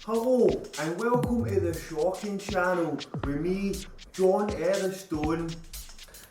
Hello and welcome to the Shockin Channel with me, John Stone.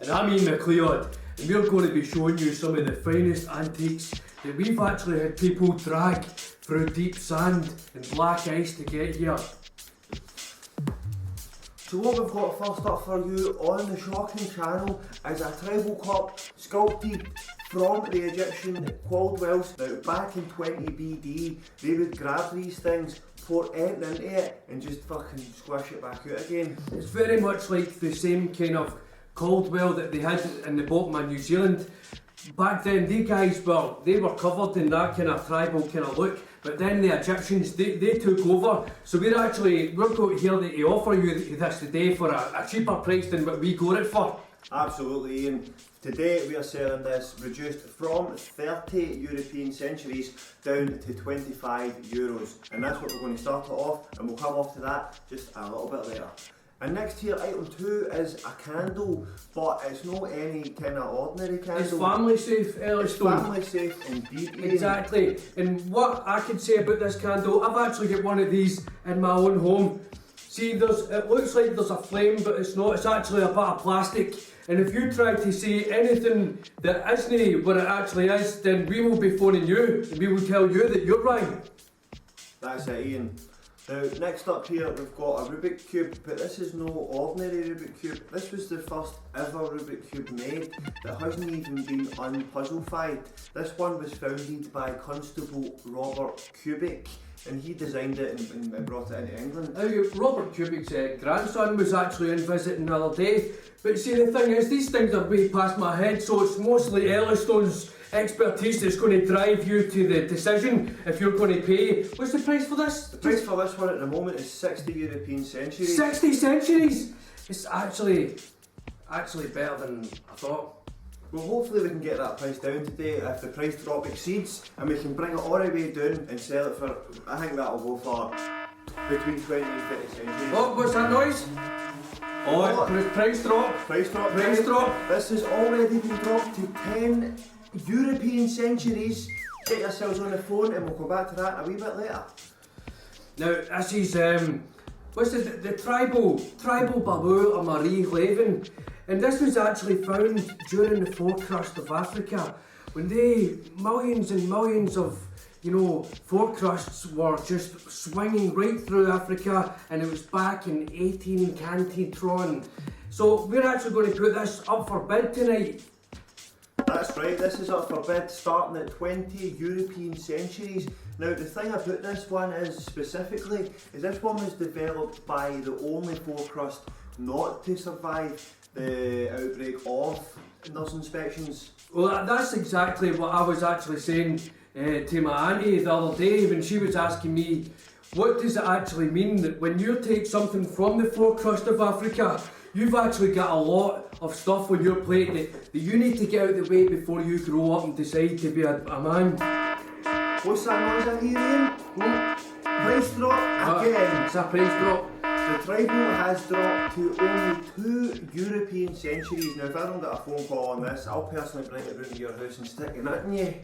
And I'm Ian McLeod, and we're going to be showing you some of the finest antiques that we've actually had people drag through deep sand and black ice to get here. So what we've got first up for you on the Shockin Channel is a tribal cup sculpted from the Egyptian Caldwells. Now back in 20 BD they would grab these things, pour ink into it and just fucking squish it back out again. It's very much like the same kind of Caldwell that they had in the bottom of New Zealand. Back then, they were covered in that kind of tribal kind of look, but then the Egyptians, they took over. So we're got here to offer you this today for a cheaper price than what we got it for. Absolutely, Ian. Today we are selling this reduced from 30 European centuries down to 25 euros. And that's what we're going to start it off, and we'll come off to that just a little bit later. And next here, item 2 is a candle, but it's not any kind of ordinary candle. It's family safe, Stone. Family safe indeed. Exactly. And what I can say about this candle, I've actually got one of these in my own home. See, it looks like there's a flame, but it's not. It's actually a bit of plastic. And if you try to say anything that isn't what it actually is, then we will be phoning you and we will tell you that you're right. That's it, Ian. Now, next up here we've got a Rubik's Cube, but this is no ordinary Rubik's Cube. This was the first ever Rubik's Cube made that hasn't even been unpuzzlified. This one was founded by Constable Robert Cubic, and he designed it and brought it into England. Now, Robert Cubic's grandson was actually in visiting the other day, but see, the thing is, these things are way past my head, so it's mostly Ellistone's expertise that's going to drive you to the decision if you're going to pay. What's the price for this? The price for this one at the moment is 60 European centuries. 60 centuries? It's actually better than I thought. Well, hopefully we can get that price down today if the price drop exceeds, and we can bring it all the way down and sell it for, I think that'll go for between 20 and 30 centuries. Oh, what's that noise? Oh, price drop. Price drop. Price drop. This has already been dropped to 10 European centuries. Get yourselves on the phone and we'll go back to that a wee bit later. Now, this is, what's the tribal Babu or Marie Levin. And this was actually found during the forecrust of Africa, when millions and millions of, forecrusts were just swinging right through Africa, and it was back in 18 Cantitron. So we're actually going to put this up for bid tonight. That's right, this is up for bid starting at 20 European centuries. Now the thing about this one is specifically, is this one was developed by the only forecrust not to survive the outbreak of nurse inspections. Well, that's exactly what I was actually saying to my auntie the other day when she was asking me, what does it actually mean that when you take something from the forecrust of Africa, you've actually got a lot of stuff on your plate that you need to get out of the way before you grow up and decide to be a man. What's that noise I hear, Ian? Price drop again. It's a price drop. The tribal has dropped to only 2 European centuries. Now if I don't get a phone call on this, I'll personally bring it round to your house and stick it in you.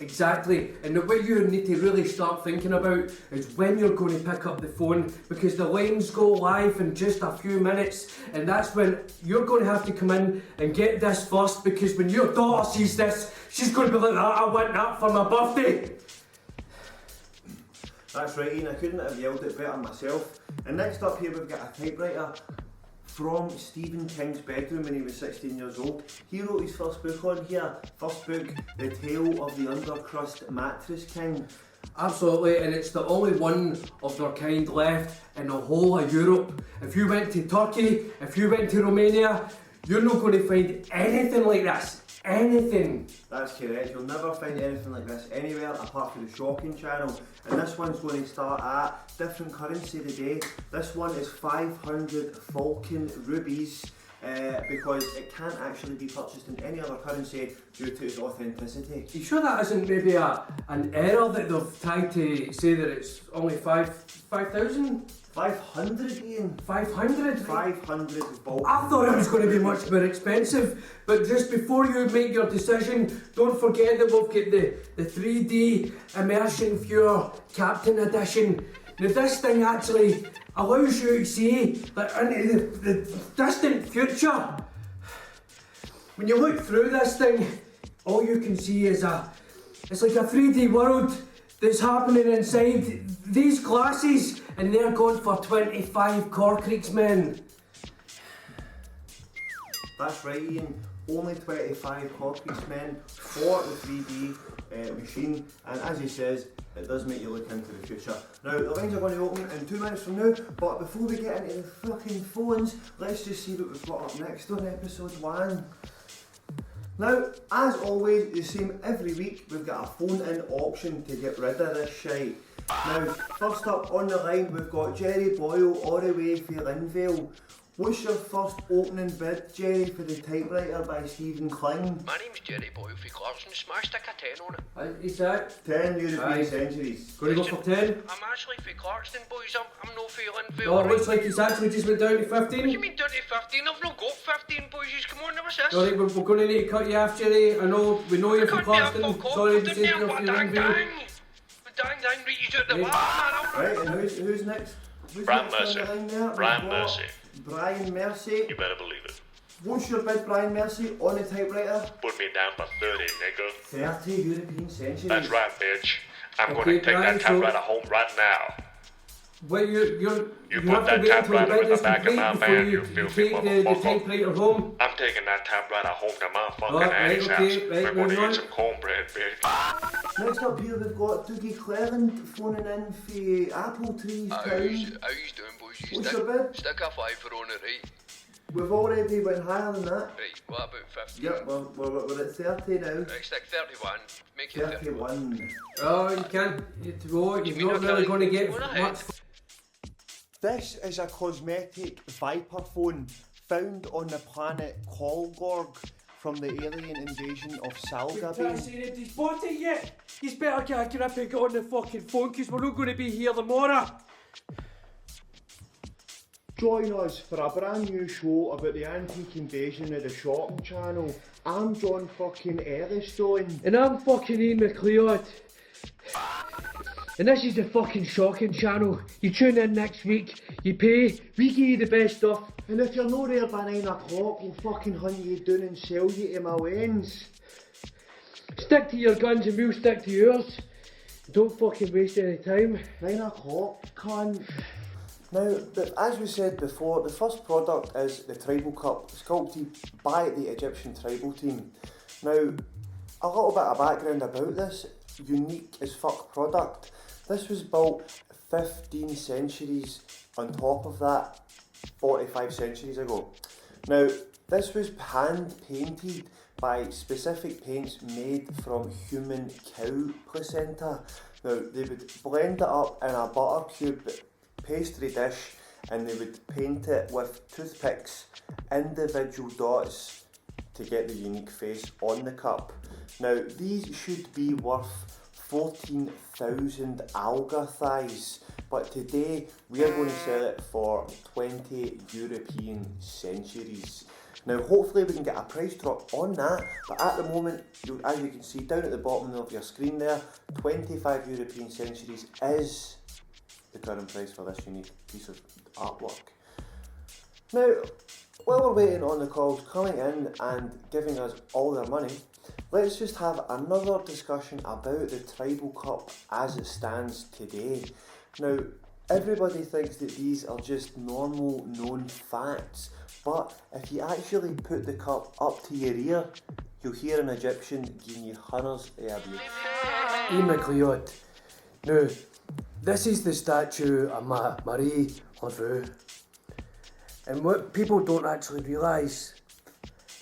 Exactly, and what you need to really start thinking about is when you're going to pick up the phone, because the lines go live in just a few minutes, and that's when you're going to have to come in and get this first, because when your daughter sees this, she's going to be like, I want that for my birthday. That's right, Ian, I couldn't have yelled it better myself. And next up here we've got a typewriter from Stephen King's bedroom when he was 16 years old. He wrote his first book on here. First book, The Tale of the Undercrust Mattress King. Absolutely, and it's the only one of their kind left in the whole of Europe. If you went to Turkey, if you went to Romania, you're not going to find anything like this. Anything. That's correct, you'll never find anything like this anywhere apart from the Shockin Channel. And this one's going to start at different currency today. This one is 500 Falcon rubies because it can't actually be purchased in any other currency due to its authenticity. You sure that isn't maybe an error that they've tried to say that it's only 5,000? 500, Ian. 500? 500 Falcon. I thought it was going to be much more expensive, but just before you make your decision, don't forget that we've got the 3D Immersion Viewer Captain Edition. Now this thing actually allows you to see like, into the distant future. When you look through this thing, all you can see is it's like a 3D world that's happening inside these glasses, and they're going for 25 Cork men. That's right, Ian. Only 25 Cork men for the 3D machine, and as he says, it does make you look into the future. Now, the lines are going to open in 2 minutes from now, but before we get into the fucking phones, let's just see what we've got up next on episode 1. Now, as always, the same every week, we've got a phone-in option to get rid of this shite. Now, first up on the line, we've got Jerry Boyle all the way from Linvale. What's your first opening bid, Jerry, for the typewriter by Stephen Kling? My name's Jerry Boyle from Clarkson. Smashed a 10 on it. Is that? 10 European centuries. Going to go for 10? I'm actually from Clarkson, boys. I'm no feeling No, it looks like he's actually just went down to 15. What do you mean down to 15? I've not got 15, boys. Come on, what's this? Alright, we're going to need to cut you off, Jerry. I know, we know you're from Clarkson. Sorry to say you're from Linvale. Dang, right, you out the water, man. Right, and who's next? Who's Brian next Mercy. on the line there? Brian We've got Mercy. Brian Mercy. You better believe it. What's your bid, Brian Mercy, on the typewriter? Put me down for 30, nigga. 30 European centuries. That's right, bitch. I'm Okay, gonna take Brian, that typewriter home right now. Well, you put have to that wait until the typewriter bid in the is back of complete my before van, you you filthy take the motherfucker. typewriter home. I'm taking that typewriter home to my fucking Right, auntie's okay, house. right, We're gonna moving on. eat some cornbread, bitch. Next up here, we've got Dougie Cleland phoning in for Apple Trees How Town. you doing, boys? You What's your bid? Stick a 5 on it, right? We've already went higher than that. Right, what about 15? Yep, we're at 30 now. Right, stick 31. Make it 31. 31. Oh, you can't. You're mean not I really can't? going to get Go ahead. much. This is a cosmetic Viper phone found on the planet Kolgorg from the alien invasion of Salgabane. He's bought it yet. He's better get up and get on the fucking phone, because we're not going to be here tomorrow. Join us for a brand new show about the antique invasion of the Shockin Channel. I'm John fucking Ellistone. And I'm fucking Ian McLeod. And this is the fucking Shockin Channel. You tune in next week, you pay, we give you the best stuff. And if you're not there by 9 o'clock, we'll fucking hunt you down and sell you to my wens. Stick to your guns and we'll stick to yours. Don't fucking waste any time. 9 o'clock, cunt. Now, as we said before, the first product is the Tribal Cup, sculpted by the Egyptian tribal team. Now, a little bit of background about this unique as fuck product. This was built 15 centuries on top of that, 45 centuries ago. Now, this was hand painted by specific paints made from human cow placenta. Now, they would blend it up in a butter cube pastry dish, and they would paint it with toothpicks, individual dots, to get the unique face on the cup. Now, these should be worth 14,000 alga-thighs, but today we are going to sell it for 20 European centuries. Now, hopefully we can get a price drop on that, but at the moment, as you can see down at the bottom of your screen there, 25 European centuries is the current price for this unique piece of artwork. Now, while we're waiting on the calls coming in and giving us all their money, let's just have another discussion about the Tribal Cup as it stands today. Now, everybody thinks that these are just normal known facts, but if you actually put the cup up to your ear, you'll hear an Egyptian giving you hunters of abuse. Ian McLeod. Now, this is the statue of Marie Laveau. And what people don't actually realise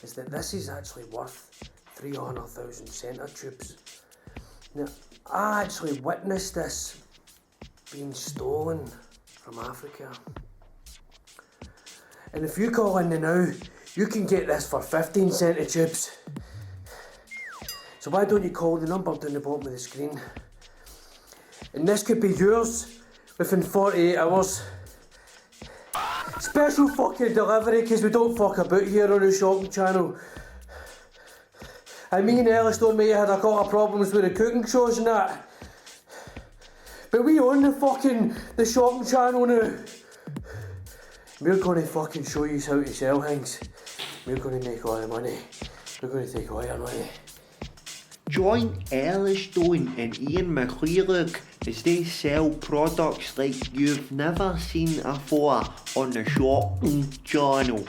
is that this is actually worth 300,000 centre-tubes. Now, I actually witnessed this being stolen from Africa. And if you call in now, you can get this for 15 centre-tubes. So why don't you call the number down the bottom of the screen? And this could be yours within 48 hours. Special fucking delivery, because we don't fuck about here on the Shockin Channel. And me and Ellistone might have had a couple of problems with the cooking shows and that. But we own the Shockin Channel now. We're gonna fucking show you how to sell things. We're gonna make all the money. We're gonna take all your money. Join Ellis Stone and Ian McClearlock as they sell products like you've never seen before on the Shockin Channel.